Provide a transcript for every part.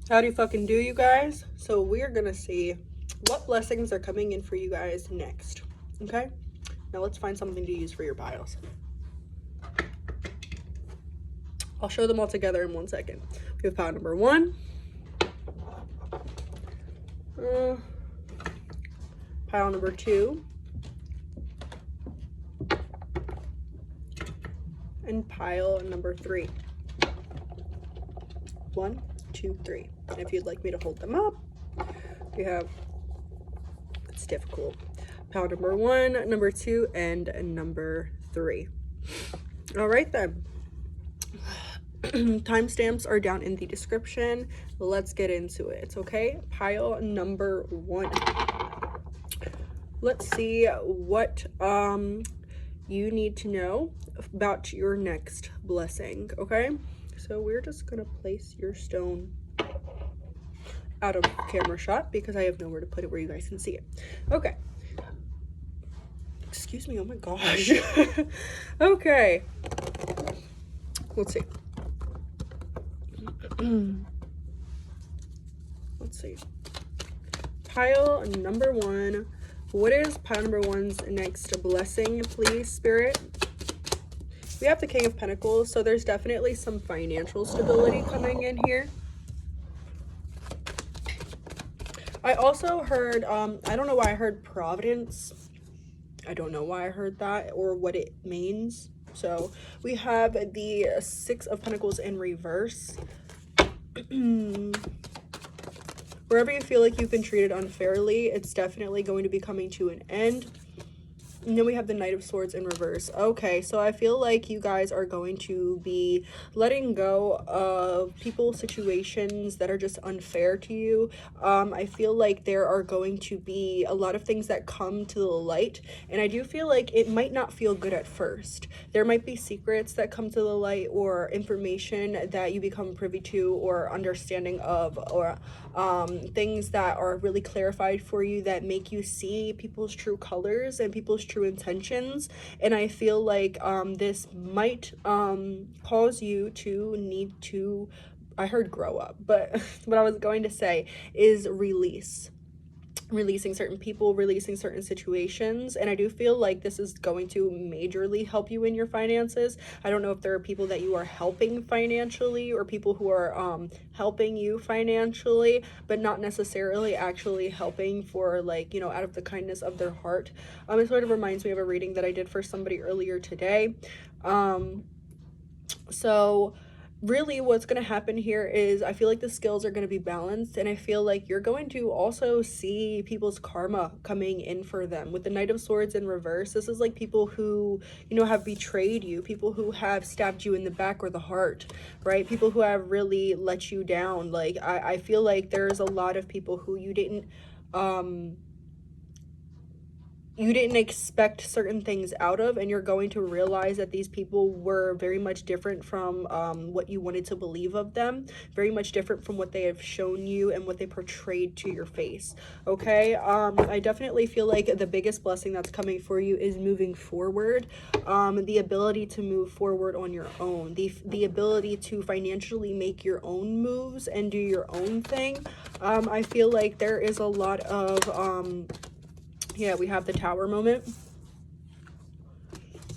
Howdy fucking do, you guys? So we're gonna see what blessings are coming in for you guys next. Okay? Now let's find something to use for your piles. I'll show them all together in 1 second. We have pile number 1. Pile number 2. And pile number 3. 1, 2, 3. And if you'd like me to hold them up, we have, it's difficult, pile number 1, number 2, and number 3. All right then. Timestamps are down in the description. Let's get into it. Okay, pile number 1. Let's see what you need to know about your next blessing. Okay, so we're just gonna place your stone out of camera shot because I have nowhere to put it where you guys can see it. Okay, excuse me, oh my gosh. Okay, let's see. Let's see, pile number 1. What is pile number 1's next blessing, please, Spirit? We have the King of Pentacles, so there's definitely some financial stability coming in here. I also heard, I don't know why I heard Providence. I don't know why I heard that or what it means. So we have the 6 of Pentacles in reverse. Wherever you feel like you've been treated unfairly, it's definitely going to be coming to an end. And then we have the Knight of Swords in reverse. Okay, so I feel like you guys are going to be letting go of people, situations that are just unfair to you. I feel like there are going to be a lot of things that come to the light, and I do feel like it might not feel good at first. There might be secrets that come to the light, or information that you become privy to or understanding of, or things that are really clarified for you that make you see people's true colors and people's true intentions. And I feel like this might cause you to need to, I heard grow up, but what I was going to say is releasing certain people, releasing certain situations. And I do feel like this is going to majorly help you in your finances. I don't know if there are people that you are helping financially or people who are helping you financially, but not necessarily actually helping for, like, you know, out of the kindness of their heart. It sort of reminds me of a reading that I did for somebody earlier today. So really what's going to happen here is I feel like the skills are going to be balanced, and I feel like you're going to also see people's karma coming in for them. With the Knight of Swords in reverse, this is like people who, you know, have betrayed you, people who have stabbed you in the back or the heart, right? People who have really let you down. Like I feel like there's a lot of people who you didn't expect certain things out of, and you're going to realize that these people were very much different from what you wanted to believe of them, very much different from what they have shown you and what they portrayed to your face. Okay, I definitely feel like the biggest blessing that's coming for you is moving forward, the ability to move forward on your own, the ability to financially make your own moves and do your own thing. I feel like there is a lot of yeah, we have the Tower moment,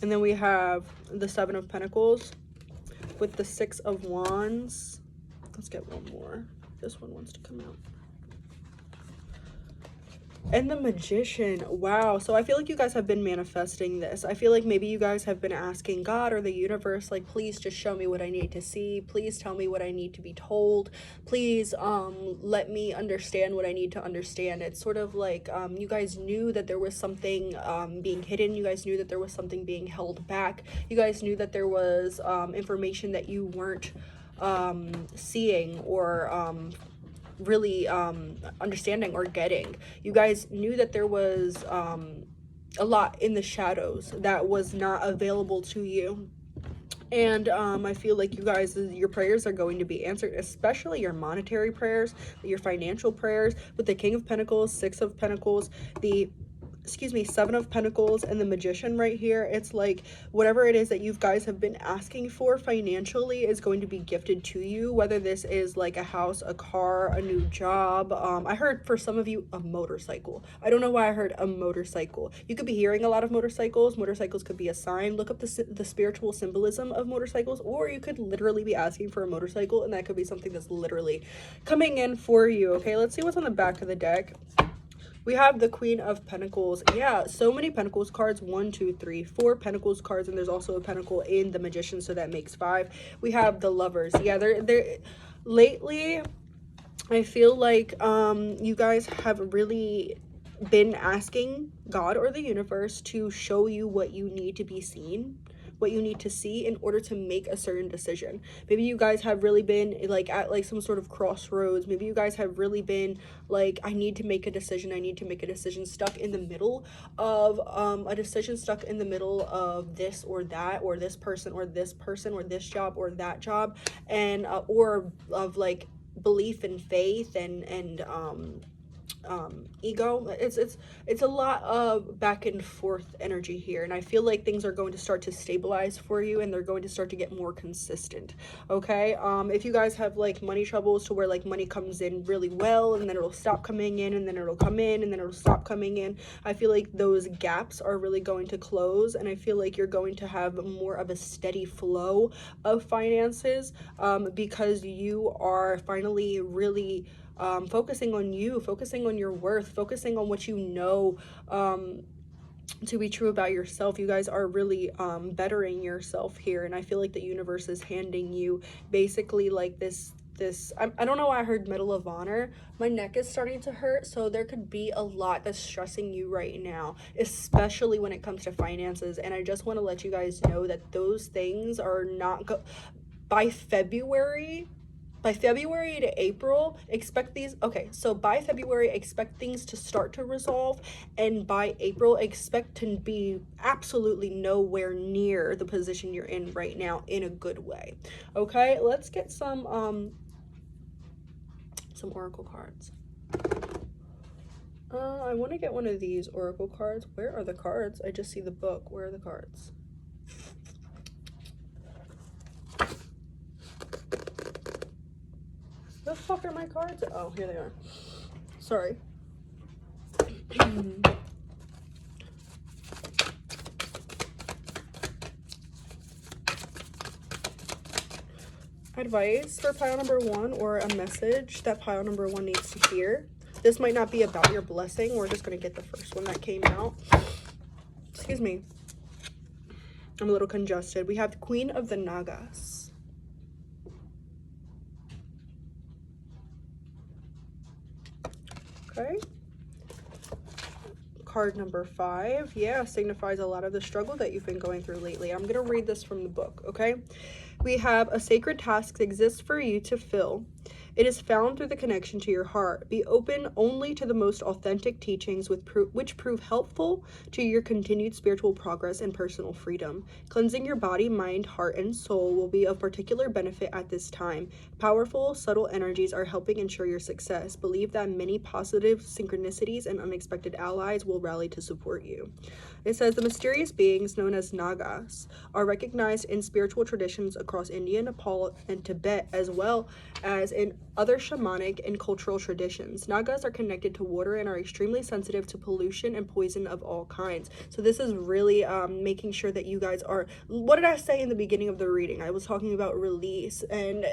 and then we have the 7 of Pentacles with the 6 of Wands. Let's get one more. This one wants to come out. And the Magician. Wow. So I feel like you guys have been manifesting this. I feel like maybe you guys have been asking God or the universe, like, please just show me what I need to see. Please tell me what I need to be told. Please let me understand what I need to understand. It's sort of like you guys knew that there was something being hidden. You guys knew that there was something being held back. You guys knew that there was information that you weren't seeing or really understanding or getting. You guys knew that there was a lot in the shadows that was not available to you. And I feel like you guys, your prayers are going to be answered, especially your monetary prayers, your financial prayers, with the King of Pentacles, 6 of Pentacles, the Seven of Pentacles and the Magician right here. It's like whatever it is that you guys have been asking for financially is going to be gifted to you, whether this is like a house, a car, a new job. I heard for some of you a motorcycle. I don't know why I heard a motorcycle. You could be hearing a lot of motorcycles. Motorcycles could be a sign. Look up the spiritual symbolism of motorcycles, or you could literally be asking for a motorcycle, and that could be something that's literally coming in for you. Okay, let's see what's on the back of the deck. We have the Queen of Pentacles. Yeah, so many Pentacles cards. 1, 2, 3, 4 Pentacles cards, and there's also a Pentacle in the Magician, so that makes 5. We have the Lovers. Yeah, they're lately, I feel like you guys have really been asking God or the universe to show you what you need to be seen, what you need to see in order to make a certain decision. Maybe you guys have really been like at like some sort of crossroads. Maybe you guys have really been like, I need to make a decision, I need to make a decision, stuck in the middle of a decision, stuck in the middle of this or that, or this person or this person, or this job or that job, and or of like belief and faith and ego. It's a lot of back and forth energy here, and I feel like things are going to start to stabilize for you, and they're going to start to get more consistent. Okay, if you guys have like money troubles to where like money comes in really well and then it'll stop coming in, and then it'll come in and then it'll stop coming in, I feel like those gaps are really going to close, and I feel like you're going to have more of a steady flow of finances, because you are finally really focusing on you, focusing on your worth, focusing on what you know to be true about yourself. You guys are really bettering yourself here, and I feel like the universe is handing you basically like this I don't know why I heard Medal of Honor. My neck is starting to hurt, so there could be a lot that's stressing you right now, especially when it comes to finances, and I just want to let you guys know that those things are not by February to April, expect these. Okay, so by February, expect things to start to resolve, and by April, expect to be absolutely nowhere near the position you're in right now in a good way. Okay, let's get some oracle cards. I want to get one of these oracle cards. Where are the cards? I just see the book. Where are the cards? The fuck are my cards? Oh, here they are. Sorry. Advice for pile number 1, or a message that pile number 1 needs to hear. This might not be about your blessing. We're just going to get the first one that came out. Excuse me. I'm a little congested. We have Queen of the Nagas. Okay. Card number 5, yeah, signifies a lot of the struggle that you've been going through lately. I'm gonna read this from the book. Okay, we have a sacred task exists for you to fill. It is found through the connection to your heart. Be open only to the most authentic teachings which prove helpful to your continued spiritual progress and personal freedom. Cleansing your body, mind, heart, and soul will be of particular benefit at this time. Powerful, subtle energies are helping ensure your success. Believe that many positive synchronicities and unexpected allies will rally to support you. It says the mysterious beings known as Nagas are recognized in spiritual traditions across India, Nepal, and Tibet, as well as in other shamanic and cultural traditions. Nagas are connected to water and are extremely sensitive to pollution and poison of all kinds. So this is really making sure that you guys are, what did I say in the beginning of the reading? I was talking about release, and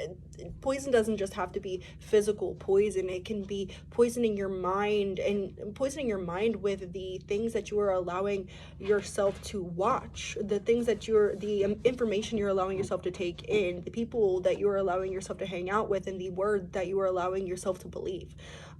poison doesn't just have to be physical poison. It can be poisoning your mind, and poisoning your mind with the things that you are allowing yourself to watch, the things that the information you're allowing yourself to take in, the people that you're allowing yourself to hang out with, and the word that you are allowing yourself to believe.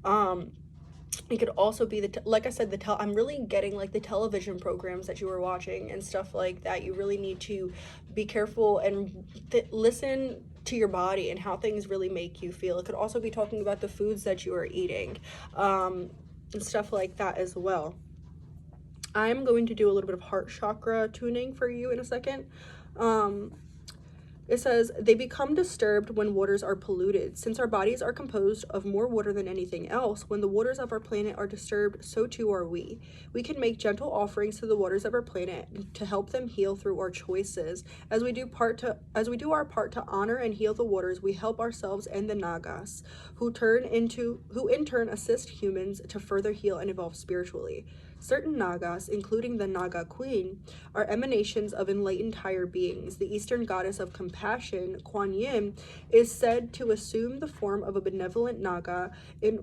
It could also be like I said, I'm really getting like the television programs that you were watching and stuff like that. You really need to be careful and listen to your body and how things really make you feel. It could also be talking about the foods that you are eating, and stuff like that as well. I'm going to do a little bit of heart chakra tuning for you in a second. It says, they become disturbed when waters are polluted. Since our bodies are composed of more water than anything else, when the waters of our planet are disturbed, so too are we. We can make gentle offerings to the waters of our planet to help them heal through our choices. As we do our part to honor and heal the waters, we help ourselves and the Nagas, who in turn assist humans to further heal and evolve spiritually. Certain Nagas, including the Naga Queen, are emanations of enlightened higher beings. The Eastern goddess of compassion, Kuan Yin, is said to assume the form of a benevolent Naga in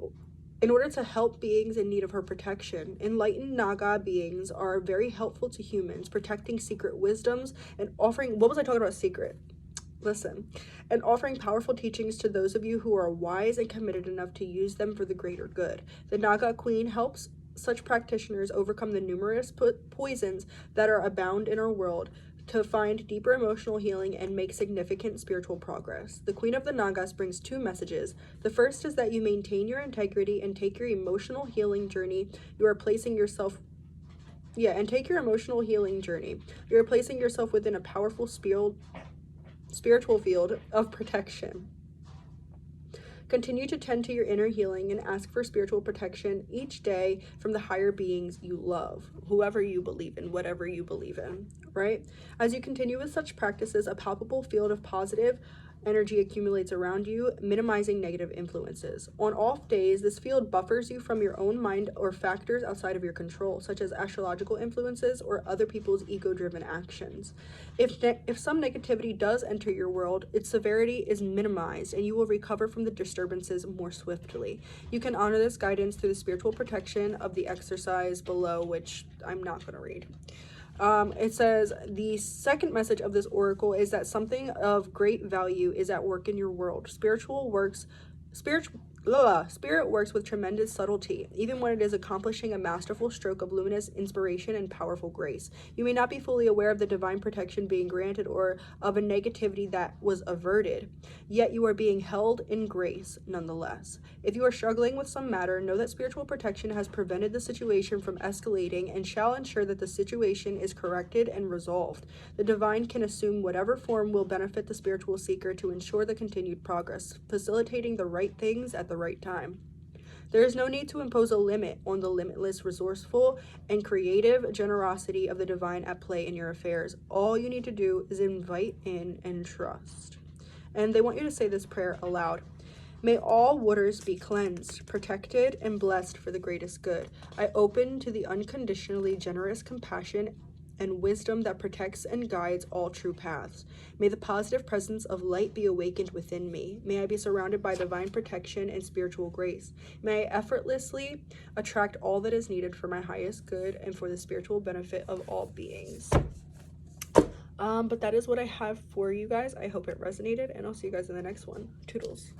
order to help beings in need of her protection. Enlightened Naga beings are very helpful to humans, protecting secret wisdoms and offering... What was I talking about secret? Listen. And offering powerful teachings to those of you who are wise and committed enough to use them for the greater good. The Naga Queen helps such practitioners overcome the numerous poisons that are abound in our world, to find deeper emotional healing and make significant spiritual progress. The Queen of the Nagas brings two messages. The first is that you maintain your integrity and take your emotional healing journey. You are placing yourself You're placing yourself within a powerful spiritual field of protection. Continue to tend to your inner healing and ask for spiritual protection each day from the higher beings you love, whoever you believe in, whatever you believe in, right? As you continue with such practices, a palpable field of positive energy accumulates around you, minimizing negative influences. On off days, this field buffers you from your own mind or factors outside of your control, such as astrological influences or other people's ego-driven actions. If some negativity does enter your world, its severity is minimized and you will recover from the disturbances more swiftly. You can honor this guidance through the spiritual protection of the exercise below, which I'm not going to read. It says, the second message of this oracle is that something of great value is at work in your world. Spirit works with tremendous subtlety, even when it is accomplishing a masterful stroke of luminous inspiration and powerful grace. You may not be fully aware of the divine protection being granted or of a negativity that was averted, yet you are being held in grace nonetheless. If you are struggling with some matter, know that spiritual protection has prevented the situation from escalating and shall ensure that the situation is corrected and resolved. The divine can assume whatever form will benefit the spiritual seeker to ensure the continued progress, facilitating the right things at the right time. There is no need to impose a limit on the limitless, resourceful, and creative generosity of the divine at play in your affairs. All you need to do is invite in and trust. And they want you to say this prayer aloud. May all waters be cleansed, protected, and blessed for the greatest good. I open to the unconditionally generous compassion and wisdom that protects and guides all true paths. May the positive presence of light be awakened within me. May I be surrounded by divine protection and spiritual grace. May I effortlessly attract all that is needed for my highest good and for the spiritual benefit of all beings. But that is what I have for you guys. I hope it resonated, and I'll see you guys in the next one. Toodles.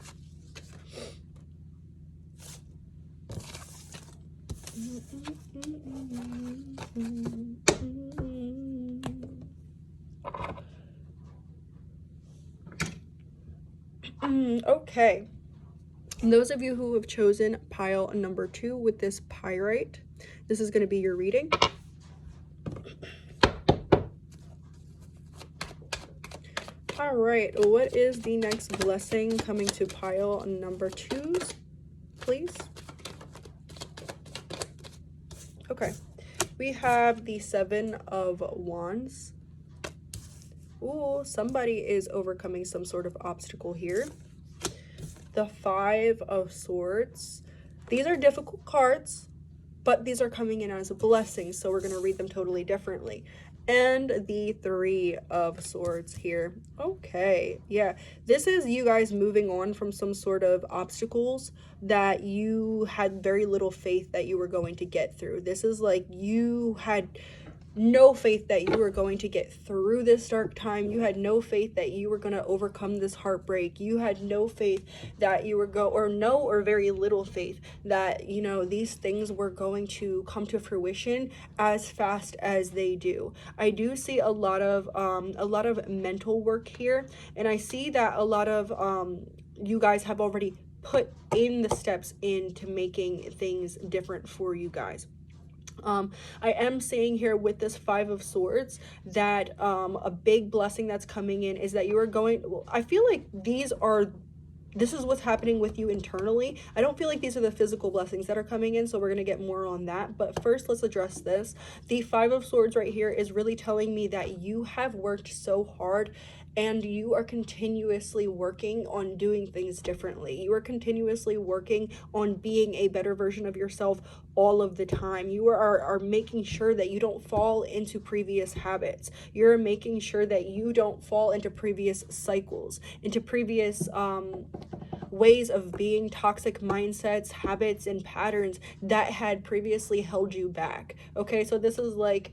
Okay. And those of you who have chosen pile number 2 with this pyrite, this is going to be your reading. All right, what is the next blessing coming to pile number 2s, please? Okay, we have the 7 of Wands. Ooh, somebody is overcoming some sort of obstacle here. The 5 of Swords. These are difficult cards, but these are coming in as a blessing, so we're going to read them totally differently. And the 3 of Swords here. Okay, yeah, this is you guys moving on from some sort of obstacles that you had very little faith that you were going to get through. This is like you had no faith that you were going to get through this dark time. You had no faith that you were going to overcome this heartbreak. You had no faith that you were or very little faith that, you know, these things were going to come to fruition as fast as they do. I do see a lot of mental work here, and I see that a lot of you guys have already put in the steps into making things different for you guys. I am saying here with this Five of Swords that a big blessing that's coming in is that you are going, I feel like this is what's happening with you internally. I don't feel like these are the physical blessings that are coming in, so we're going to get more on that. But first, let's address this. The Five of Swords right here is really telling me that you have worked so hard and you are continuously working on doing things differently. You are continuously working on being a better version of yourself all of the time. You are making sure that you don't fall into previous habits. You're making sure that you don't fall into previous cycles, into previous ways of being, toxic mindsets, habits, and patterns that had previously held you back. Okay, so this is like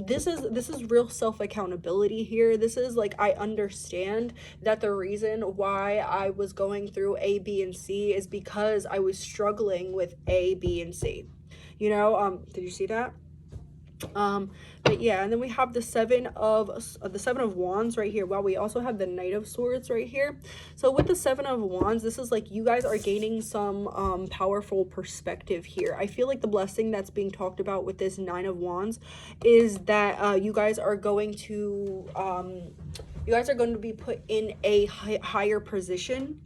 this is real self-accountability here. This is like, I understand that the reason why I was going through A, B, and C is because I was struggling with A, B, and C. You know, did you see that? But yeah, and then we have the seven of wands right here. Wow, we also have the Knight of Swords right here. So with the Seven of Wands, this is like you guys are gaining some powerful perspective here. I feel like the blessing that's being talked about with this Nine of Wands is that you guys are going to be put in a higher position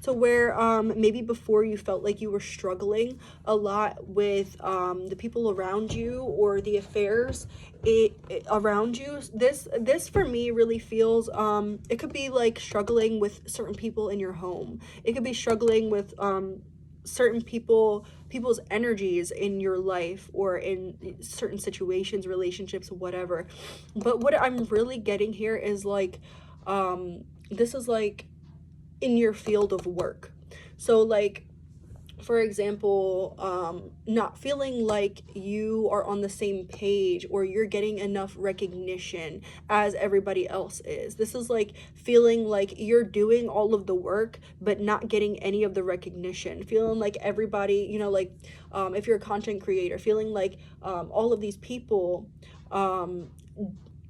to where maybe before you felt like you were struggling a lot with the people around you or the affairs around you. This for me really feels it could be like struggling with certain people in your home. It could be struggling with certain people's energies in your life or in certain situations, relationships, whatever. But what I'm really getting here is like this is like in your field of work. So like, for example, not feeling like you are on the same page or you're getting enough recognition as everybody else is. This is like feeling like you're doing all of the work but not getting any of the recognition. Feeling like everybody, you know, like if you're a content creator, feeling like all of these people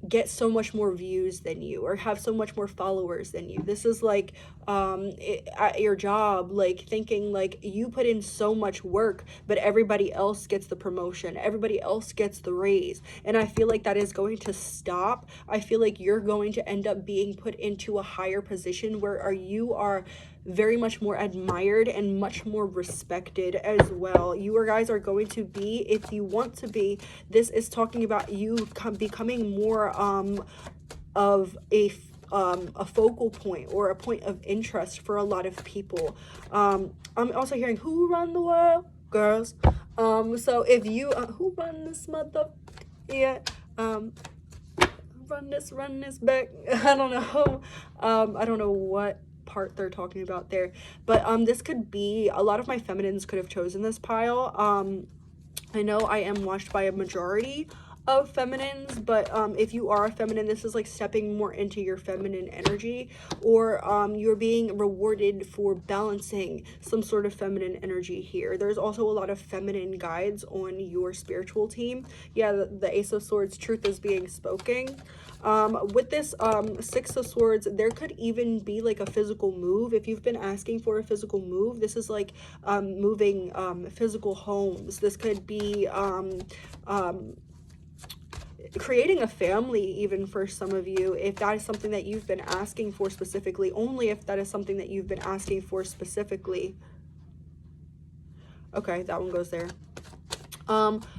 get so much more views than you or have so much more followers than you. This is like at your job, like thinking like you put in so much work but everybody else gets the promotion, everybody else gets the raise, and I feel like that is going to stop. I feel like you're going to end up being put into a higher position where you are very much more admired and much more respected as well. You guys are going to be, if you want to be, this is talking about you becoming more of a focal point or a point of interest for a lot of people. I'm also hearing, who run the world? Girls. So if you who run this mother, yeah, run this back. I don't know. I don't know what part they're talking about there, but this could be, a lot of my feminines could have chosen this pile. I know I am watched by a majority of feminines, but if you are a feminine, this is like stepping more into your feminine energy, or you're being rewarded for balancing some sort of feminine energy here. There's also a lot of feminine guides on your spiritual team. Yeah, the Ace of Swords, truth is being spoken. With this Six of Swords, there could even be like a physical move. If you've been asking for a physical move, this is like moving physical homes. This could be creating a family even for some of you, if that is something that you've been asking for specifically. Only if that is something that you've been asking for specifically. Okay, that one goes there.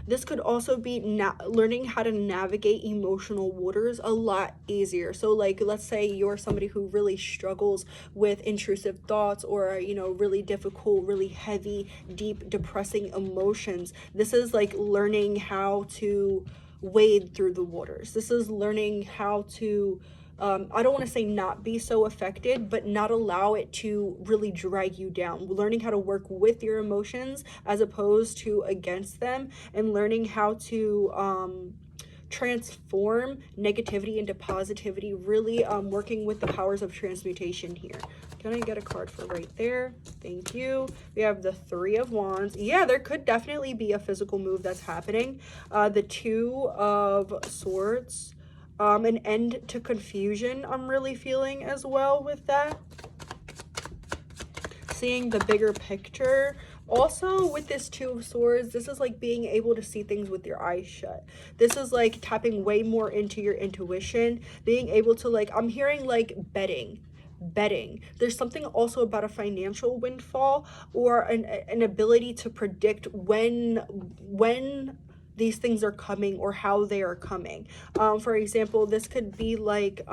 This could also be learning how to navigate emotional waters a lot easier. So like, let's say you're somebody who really struggles with intrusive thoughts or, you know, really difficult, really heavy, deep, depressing emotions. This is like learning how to wade through the waters. This is learning how to I don't want to say not be so affected, but not allow it to really drag you down. Learning how to work with your emotions as opposed to against them, and learning how to transform negativity into positivity, really working with the powers of transmutation here. Can I get a card for right there? Thank you. We have the Three of Wands. Yeah, there could definitely be a physical move that's happening. The Two of Swords. An end to confusion I'm really feeling as well with that. Seeing the bigger picture. Also, with this Two of Swords, this is like being able to see things with your eyes shut. This is like tapping way more into your intuition, being able to like, I'm hearing like betting. There's something also about a financial windfall, or an ability to predict when these things are coming or how they are coming. For example, this could be like,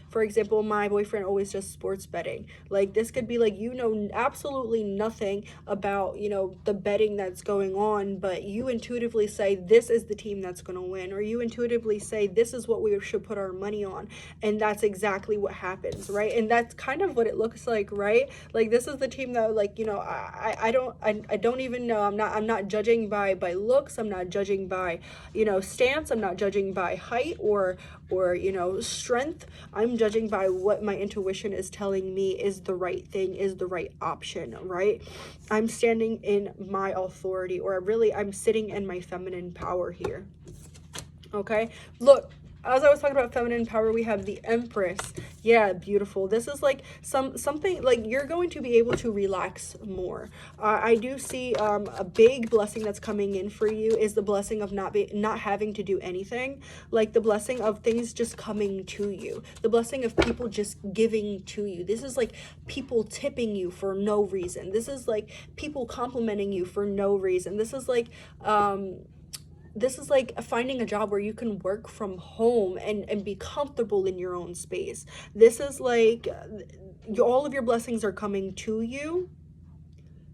for example, my boyfriend always does sports betting. Like, this could be like, you know absolutely nothing about, you know, the betting that's going on, but you intuitively say, this is the team that's going to win, or you intuitively say, this is what we should put our money on. And that's exactly what happens, right? And that's kind of what it looks like, right? Like, this is the team that, like, you know, I don't even know. I'm not judging by looks. I'm not judging by, you know, stance. I'm not judging by height or you know, strength. I'm judging by what my intuition is telling me is the right thing, is the right option, right? I'm standing in my authority, or really I'm sitting in my feminine power here. Okay, look, as I was talking about feminine power, we have the Empress. Yeah, beautiful. This is like something like you're going to be able to relax more. I do see a big blessing that's coming in for you is the blessing of not having to do anything, like the blessing of things just coming to you, the blessing of people just giving to you. This is like people tipping you for no reason. This is like people complimenting you for no reason. This is like finding a job where you can work from home and be comfortable in your own space. This is like all of your blessings are coming to you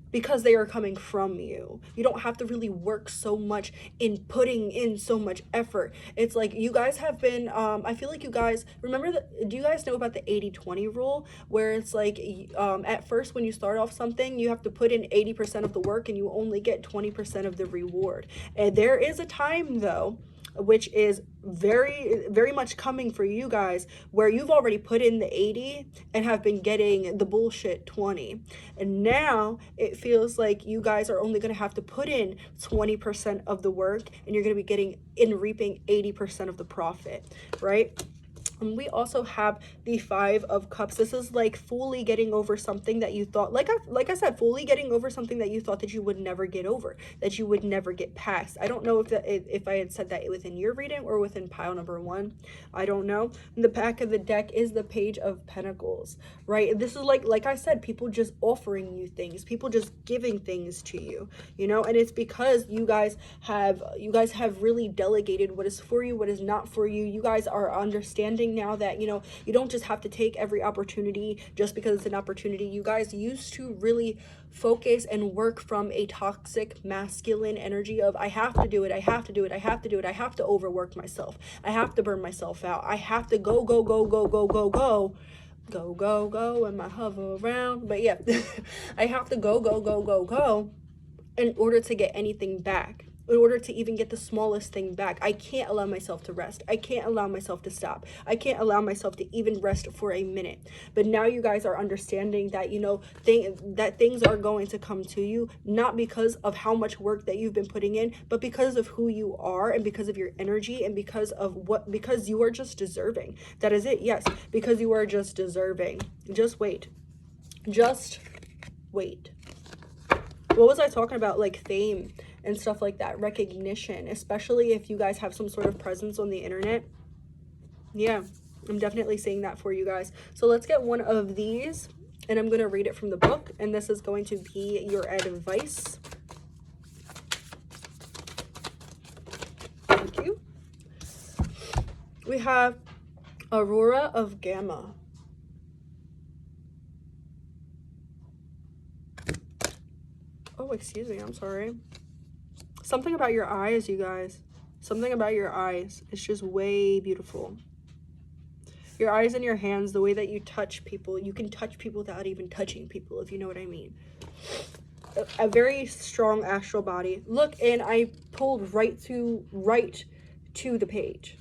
because they are coming from you. You don't have to really work so much in putting in so much effort. It's like you guys have been, I feel like you guys, remember do you guys know about the 80-20 rule? Where it's like, at first when you start off something, you have to put in 80% of the work and you only get 20% of the reward. And there is a time though, which is very much coming for you guys, where you've already put in the 80 and have been getting the bullshit 20, and now it feels like you guys are only going to have to put in 20% of the work and you're going to be getting and reaping 80% of the profit, right? And we also have the Five of Cups. This is like fully getting over something that you thought, like I said, fully getting over something that you thought that you would never get over, that you would never get past. I don't know if I had said that within your reading or within pile number 1. I don't know. And the back of the deck is the Page of Pentacles, right? This is like I said, people just offering you things, people just giving things to you, you know, and it's because you guys have really delegated what is for you, what is not for you. You guys are understanding now that, you know, you don't just have to take every opportunity just because it's an opportunity. You guys used to really focus and work from a toxic masculine energy of I have to do it, I have to do it, I have to do it, I have to overwork myself, I have to burn myself out, I have to go and my hover around, but yeah, I have to go in order to get anything back, in order to even get the smallest thing back. I can't allow myself to rest. I can't allow myself to stop. I can't allow myself to even rest for a minute. But now you guys are understanding that, you know, that things are going to come to you, not because of how much work that you've been putting in, but because of who you are and because of your energy and because you are just deserving. That is it. Yes, because you are just deserving. Just wait. Just wait. What was I talking about? Like fame and stuff like that, recognition, especially if you guys have some sort of presence on the internet. Yeah, I'm definitely seeing that for you guys. So let's get one of these, and I'm going to read it from the book, and this is going to be your advice. Thank you. We have Aurora of Gamma. Oh, excuse me, I'm sorry. Something about your eyes, you guys. Something about your eyes. It's just way beautiful. Your eyes and your hands, the way that you touch people. You can touch people without even touching people, if you know what I mean. A very strong astral body. Look, and I pulled right to the page.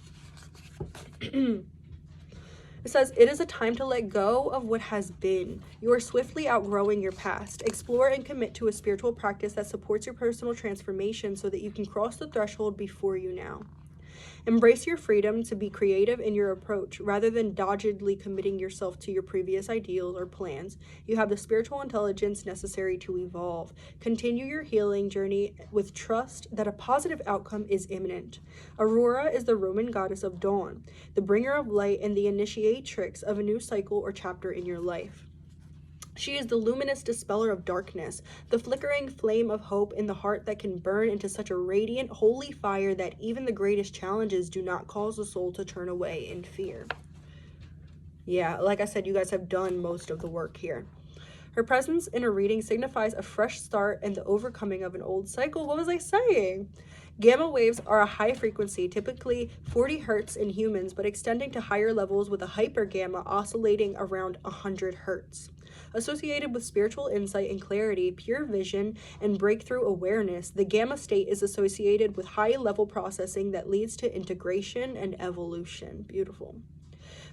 It says, it is a time to let go of what has been. You are swiftly outgrowing your past. Explore and commit to a spiritual practice that supports your personal transformation so that you can cross the threshold before you now. Embrace your freedom to be creative in your approach rather than doggedly committing yourself to your previous ideals or plans. You have the spiritual intelligence necessary to evolve. Continue your healing journey with trust that a positive outcome is imminent. Aurora is the Roman goddess of dawn, the bringer of light and the initiatrix of a new cycle or chapter in your life. She is the luminous dispeller of darkness, the flickering flame of hope in the heart that can burn into such a radiant, holy fire that even the greatest challenges do not cause the soul to turn away in fear. Yeah, like I said, you guys have done most of the work here. Her presence in a reading signifies a fresh start and the overcoming of an old cycle. What was I saying? Gamma waves are a high frequency, typically 40 hertz in humans, but extending to higher levels with a hypergamma oscillating around 100 hertz. Associated with spiritual insight and clarity, pure vision, and breakthrough awareness, the gamma state is associated with high-level processing that leads to integration and evolution. Beautiful.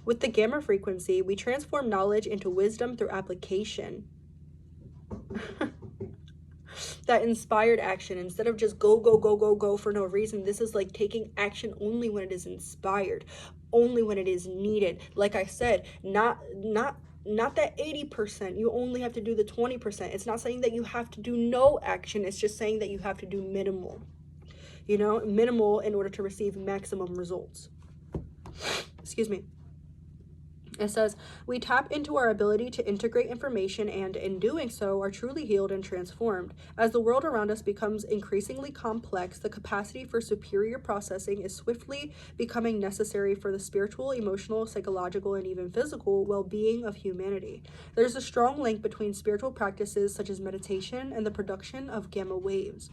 With the gamma frequency, we transform knowledge into wisdom through application. That inspired action, instead of just go for no reason. This is like taking action only when it is inspired, only when it is needed. Like I said, not that 80%. You only have to do the 20%. It's not saying that you have to do no action. It's just saying that you have to do minimal. You know, minimal in order to receive maximum results. Excuse me. It says, we tap into our ability to integrate information and, in doing so, are truly healed and transformed. As the world around us becomes increasingly complex, the capacity for superior processing is swiftly becoming necessary for the spiritual, emotional, psychological, and even physical well-being of humanity. There's a strong link between spiritual practices such as meditation and the production of gamma waves.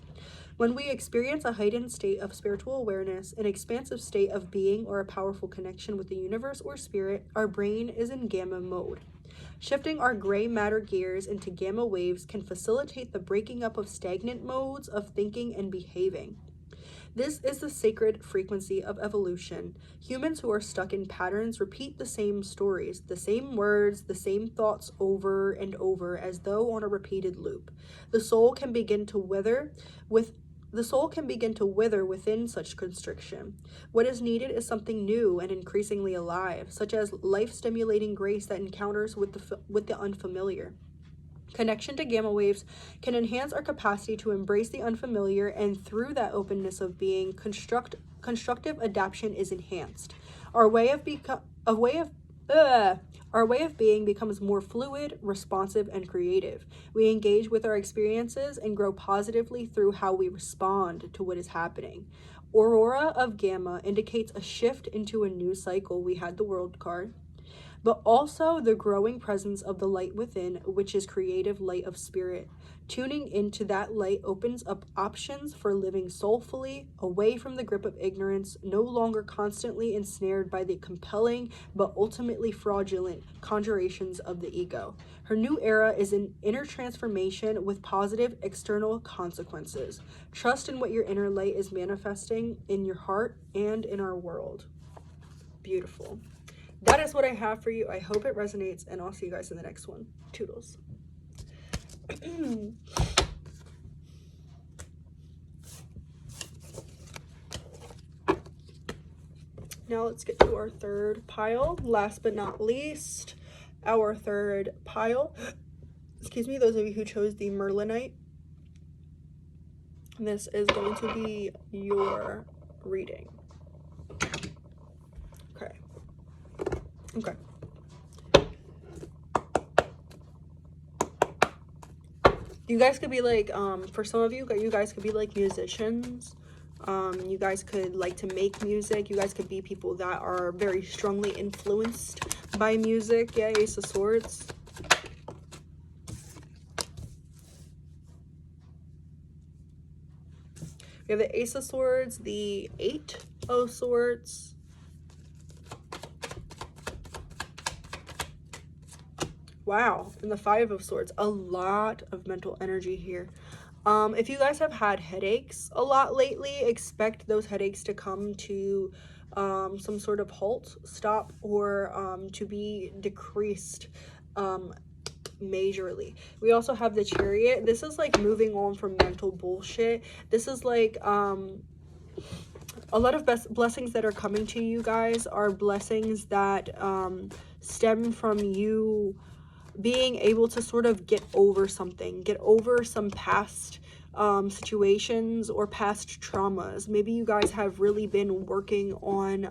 When we experience a heightened state of spiritual awareness, an expansive state of being, or a powerful connection with the universe or spirit, our brain is in gamma mode. Shifting our gray matter gears into gamma waves can facilitate the breaking up of stagnant modes of thinking and behaving. This is the sacred frequency of evolution. Humans who are stuck in patterns repeat the same stories, the same words, the same thoughts over and over, as though on a repeated loop. The soul can begin to wither within such constriction. What is needed is something new and increasingly alive, such as life-stimulating grace that encounters with the unfamiliar. Connection to gamma waves can enhance our capacity to embrace the unfamiliar, and through that openness of being, constructive adaptation is enhanced. Our way of being becomes more fluid, responsive, and creative. We engage with our experiences and grow positively through how we respond to what is happening. Aurora of Gamma indicates a shift into a new cycle. We had the World card. But also the growing presence of the light within, which is creative light of spirit. Tuning into that light opens up options for living soulfully, away from the grip of ignorance, no longer constantly ensnared by the compelling but ultimately fraudulent conjurations of the ego. Her new era is an inner transformation with positive external consequences. Trust in what your inner light is manifesting in your heart and in our world. Beautiful. That is what I have for you. I hope it resonates, and I'll see you guys in the next one. Toodles. Now let's get to our third pile. Last but not least, our third pile. Excuse me, those of you who chose the Merlinite. This is going to be your reading. Okay. You guys could be like, for some of you, guys could be like musicians. You guys could like to make music. You guys could be people that are very strongly influenced by music. Yeah, Ace of Swords. We have the Ace of Swords, the 8 of Swords. Wow, and the 5 of Swords. A lot of mental energy here. If you guys have had headaches a lot lately, expect those headaches to come to some sort of halt, stop, or to be decreased majorly. We also have the Chariot. This is like moving on from mental bullshit. This is like A lot of blessings that are coming to you guys are blessings that stem from you being able to sort of get over something, get over some past situations or past traumas. Maybe you guys have really been working on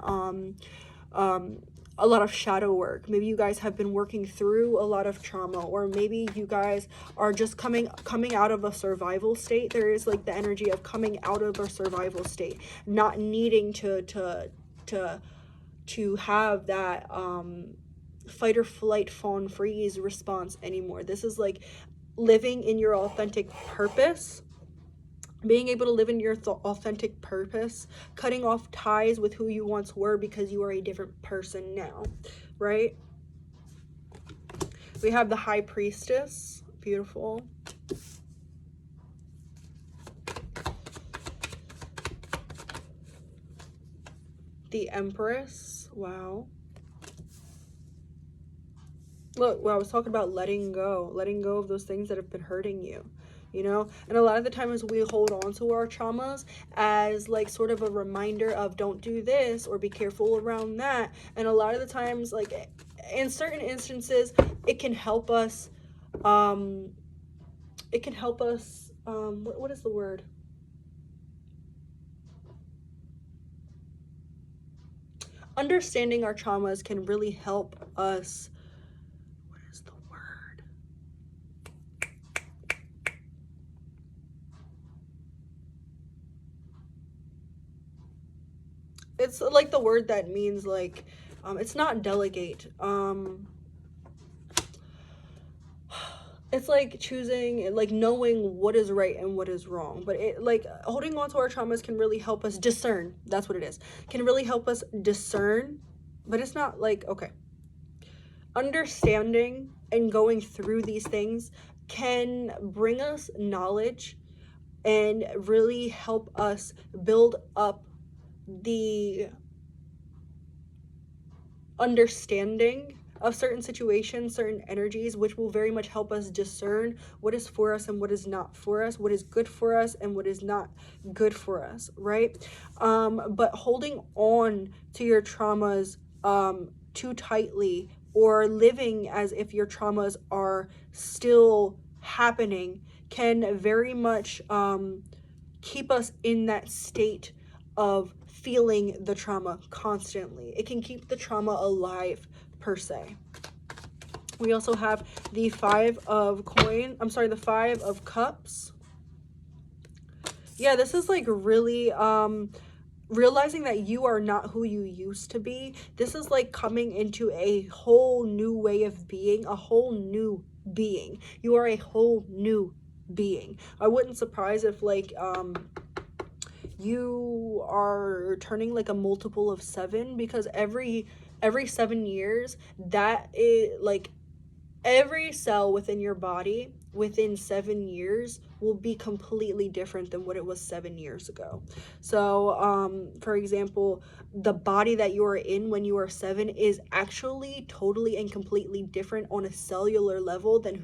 a lot of shadow work. Maybe you guys have been working through a lot of trauma, or maybe you guys are just coming out of a survival state. There is like the energy of coming out of a survival state, not needing to have that fight or flight, fawn, freeze response anymore. This is like living in your authentic purpose, being able to live in your authentic purpose, cutting off ties with who you once were because you are a different person now, right? We have the High Priestess, beautiful. The Empress, wow. Look, well, I was talking about letting go of those things that have been hurting you, you know? And a lot of the times we hold on to our traumas as like sort of a reminder of don't do this or be careful around that. And a lot of the times, like in certain instances, it can help us, what is the word? Understanding our traumas can really help us. It's like the word that means like, it's not delegate. It's like choosing, like knowing what is right and what is wrong. But it like holding on to our traumas can really help us discern. That's what it is. Can really help us discern, but it's not like, okay. Understanding and going through these things can bring us knowledge and really help us build up the understanding of certain situations, certain energies, which will very much help us discern what is for us and what is not for us, what is good for us and what is not good for us, right? But holding on to your traumas too tightly, or living as if your traumas are still happening, can very much keep us in that state of feeling the trauma constantly. It can keep the trauma alive, per se. We also have the Five of Cups. Yeah, this is like really realizing that you are not who you used to be. This is like coming into a whole new way of being, a whole new being. You are a whole new being. I wouldn't surprise if like you are turning like a multiple of 7, because every 7 years, that is like every cell within your body within 7 years will be completely different than what it was 7 years ago. So for example, the body that you are in when you are 7 is actually totally and completely different on a cellular level than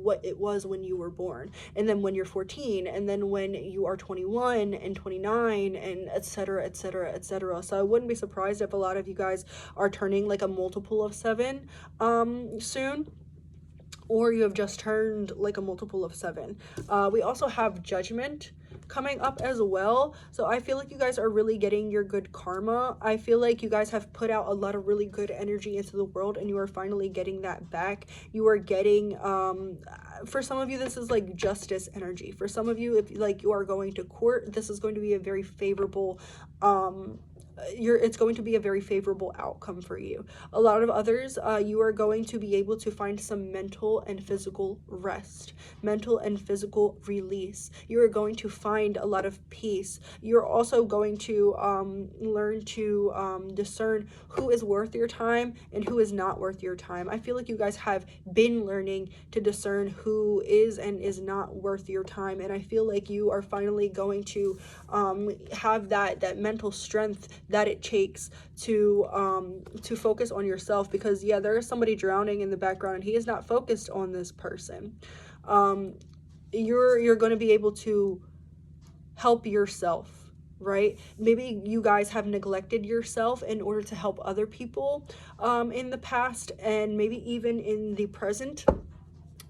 what it was when you were born, and then when you're 14, and then when you are 21 and 29, and etc, etc, etc. So I wouldn't be surprised if a lot of you guys are turning like a multiple of 7 soon, or you have just turned like a multiple of 7. We also have Judgment coming up as well. So I feel like you guys are really getting your good karma. I feel like you guys have put out a lot of really good energy into the world, and you are finally getting that back. You are getting, for some of you, this is like justice energy. For some of you, if like you are going to court, this is going to be a very favorable, it's going to be a very favorable outcome for you. A lot of others, you are going to be able to find some mental and physical rest, mental and physical release. You are going to find a lot of peace. You're also going to learn to discern who is worth your time and who is not worth your time. I feel like you guys have been learning to discern who is and is not worth your time, and I feel like you are finally going to have that mental strength that it takes to focus on yourself, because yeah, there is somebody drowning in the background and he is not focused on this person. You're going to be able to help yourself right? Maybe you guys have neglected yourself in order to help other people in the past, and maybe even in the present.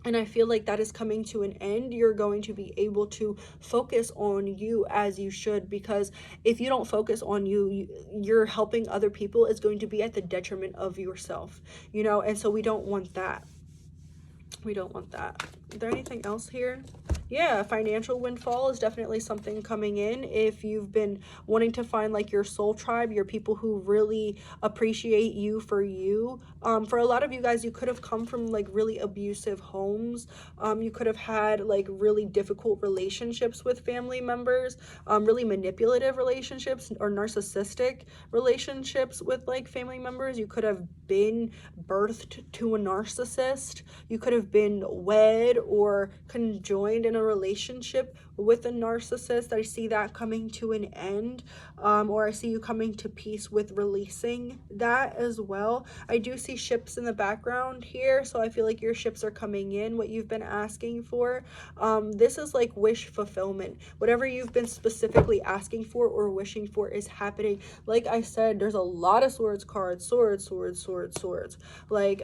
And I feel like that is coming to an end. You're going to be able to focus on you as you should, because if you don't focus on you, you're helping other people is going to be at the detriment of yourself, you know, and so we don't want that. We don't want that. Is there anything else here? Yeah, financial windfall is definitely something coming in. If you've been wanting to find like your soul tribe, your people who really appreciate you for you. For a lot of you guys, you could have come from like really abusive homes. You could have had like really difficult relationships with family members, really manipulative relationships or narcissistic relationships with like family members. You could have been birthed to a narcissist. You could have been wed or conjoined in a relationship with a narcissist. I see that coming to an end, or I see you coming to peace with releasing that as well. I do see ships in the background here, so I feel like your ships are coming in, what you've been asking for. This is like wish fulfillment. Whatever you've been specifically asking for or wishing for is happening. Like I said, there's a lot of swords cards, swords, like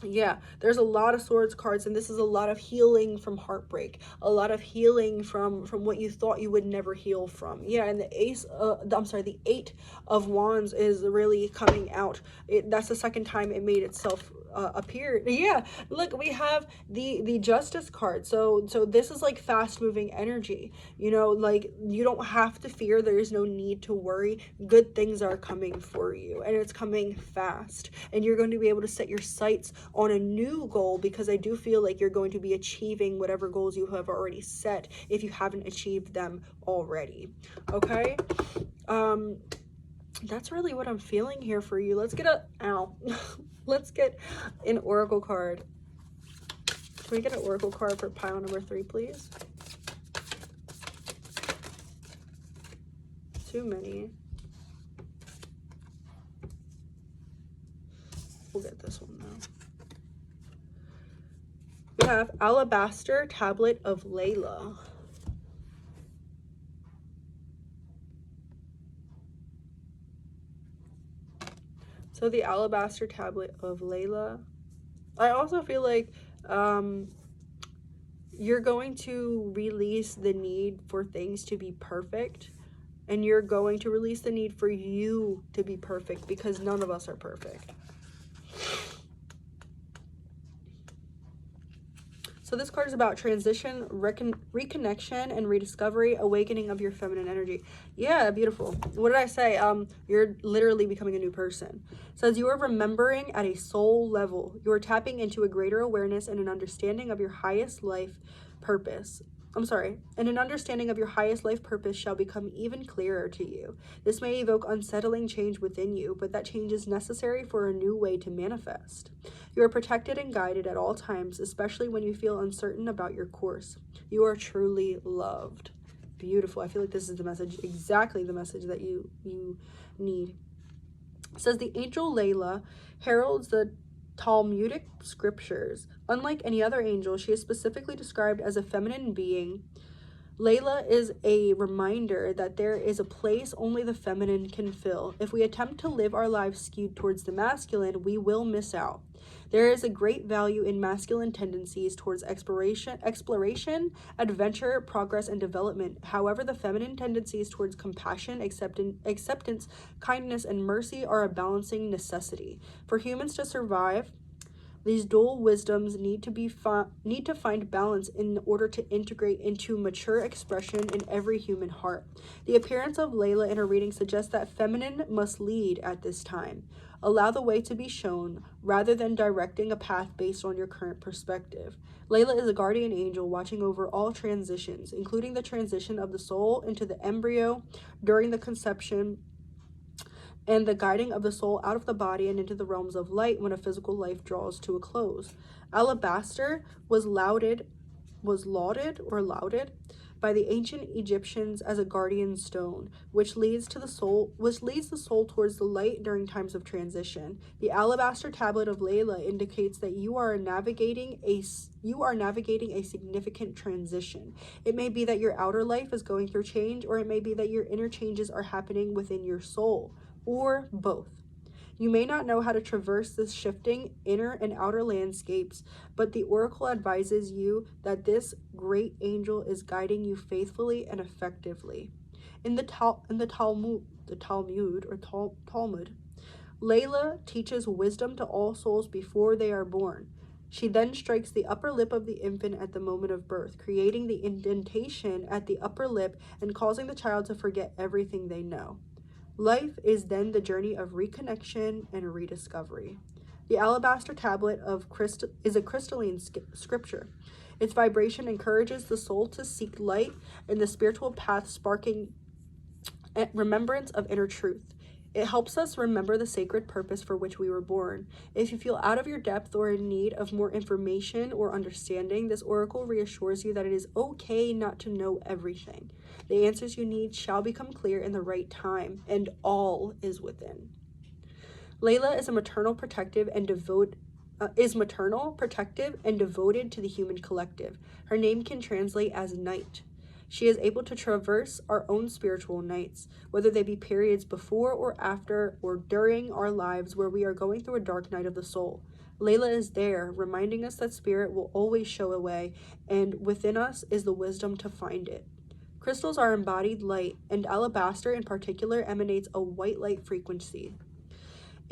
yeah, there's a lot of swords cards, and this is a lot of healing from heartbreak, a lot of healing from what you thought you would never heal from. Yeah, and the the 8 of Wands is really coming out. That's the second time it made itself appear. Yeah, look, we have the Justice card. So this is like fast moving energy, you know, like you don't have to fear. There is no need to worry. Good things are coming for you, and it's coming fast, and you're going to be able to set your sights on a new goal, because I do feel like you're going to be achieving whatever goals you have already set if you haven't achieved them already. Okay, that's really what I'm feeling here for you. Let's get let's get an oracle card. Can we get an oracle card for pile number 3, please? Too many. We'll get this one though. We have Alabaster Tablet of Layla. So the Alabaster Tablet of Layla. I also feel like you're going to release the need for things to be perfect, and you're going to release the need for you to be perfect, because none of us are perfect. So this card is about transition, reconnection, and rediscovery, awakening of your feminine energy. Yeah, beautiful. What did I say? You're literally becoming a new person. It says you are remembering at a soul level. You are tapping into a greater awareness and an understanding of your highest life purpose. And an understanding of your highest life purpose shall become even clearer to you. This may evoke unsettling change within you, but that change is necessary for a new way to manifest. You are protected and guided at all times, especially when you feel uncertain about your course. You are truly loved. Beautiful. I feel like this is the message, exactly the message that you need. It says the angel Layla heralds the Talmudic scriptures. Unlike any other angel, she is specifically described as a feminine being. Layla is a reminder that there is a place only the feminine can fill. If we attempt to live our lives skewed towards the masculine, we will miss out. There is a great value in masculine tendencies towards exploration, adventure, progress, and development. However, the feminine tendencies towards compassion, acceptance, kindness, and mercy are a balancing necessity. For humans to survive, these dual wisdoms need to find balance in order to integrate into mature expression in every human heart. The appearance of Layla in her reading suggests that feminine must lead at this time. Allow the way to be shown rather than directing a path based on your current perspective. Layla is a guardian angel watching over all transitions, including the transition of the soul into the embryo during the conception, and the guiding of the soul out of the body and into the realms of light when a physical life draws to a close. Alabaster was lauded by the ancient Egyptians as a guardian stone, which leads the soul towards the light during times of transition. The alabaster tablet of Layla indicates that you are navigating a significant transition. It may be that your outer life is going through change, or it may be that your inner changes are happening within your soul, or both. You may not know how to traverse this shifting inner and outer landscapes, but the oracle advises you that this great angel is guiding you faithfully and effectively. In the Talmud, Layla teaches wisdom to all souls before they are born. She then strikes the upper lip of the infant at the moment of birth, creating the indentation at the upper lip and causing the child to forget everything they know. Life is then the journey of reconnection and rediscovery. The alabaster tablet is a crystalline scripture. Its vibration encourages the soul to seek light in the spiritual path, sparking remembrance of inner truth. It helps us remember the sacred purpose for which we were born. If you feel out of your depth or in need of more information or understanding, this oracle reassures you that it is okay not to know everything. The answers you need shall become clear in the right time, and all is within. Layla is maternal, protective, and devoted to the human collective. Her name can translate as night. She is able to traverse our own spiritual nights, whether they be periods before or after or during our lives where we are going through a dark night of the soul. Layla is there, reminding us that spirit will always show a way, and within us is the wisdom to find it. Crystals are embodied light, and alabaster in particular emanates a white light frequency.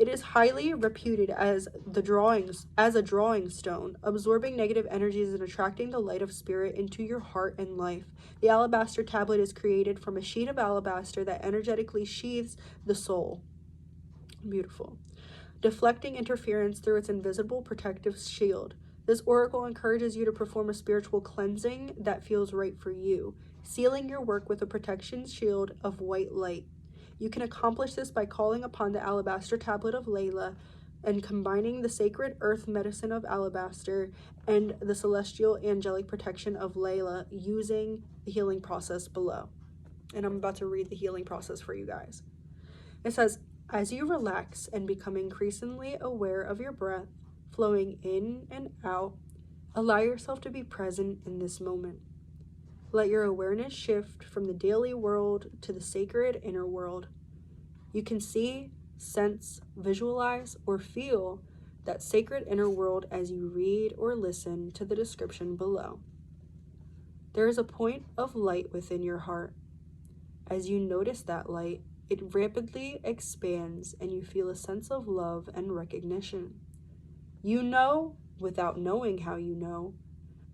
It is highly reputed as a drawing stone, absorbing negative energies and attracting the light of spirit into your heart and life. The alabaster tablet is created from a sheet of alabaster that energetically sheathes the soul. Beautiful. Deflecting interference through its invisible protective shield. This oracle encourages you to perform a spiritual cleansing that feels right for you, sealing your work with a protection shield of white light. You can accomplish this by calling upon the alabaster tablet of Layla and combining the sacred earth medicine of alabaster and the celestial angelic protection of Layla using the healing process below. And I'm about to read the healing process for you guys. It says, as you relax and become increasingly aware of your breath flowing in and out, allow yourself to be present in this moment. Let your awareness shift from the daily world to the sacred inner world. You can see, sense, visualize, or feel that sacred inner world as you read or listen to the description below. There is a point of light within your heart. As you notice that light, it rapidly expands and you feel a sense of love and recognition. You know, without knowing how you know,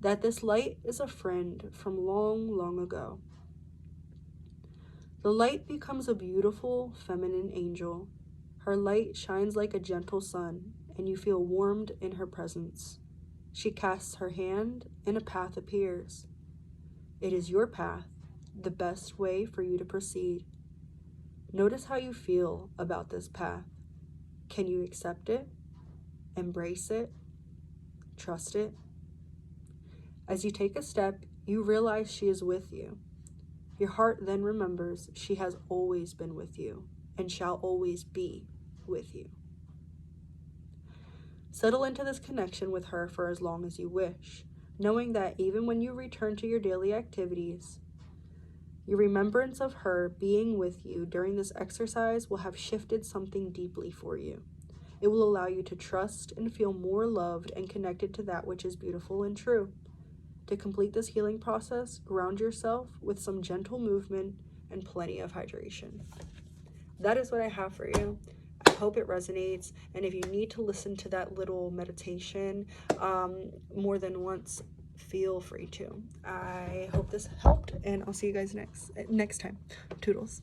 that this light is a friend from long, long ago. The light becomes a beautiful feminine angel. Her light shines like a gentle sun, and you feel warmed in her presence. She casts her hand, and a path appears. It is your path, the best way for you to proceed. Notice how you feel about this path. Can you accept it? Embrace it? Trust it? As you take a step, you realize she is with you. Your heart then remembers she has always been with you and shall always be with you. Settle into this connection with her for as long as you wish, knowing that even when you return to your daily activities, your remembrance of her being with you during this exercise will have shifted something deeply for you. It will allow you to trust and feel more loved and connected to that which is beautiful and true. To complete this healing process, ground yourself with some gentle movement and plenty of hydration. That is what I have for you. I hope it resonates. And if you need to listen to that little meditation more than once, feel free to. I hope this helped, and I'll see you guys next time. Toodles.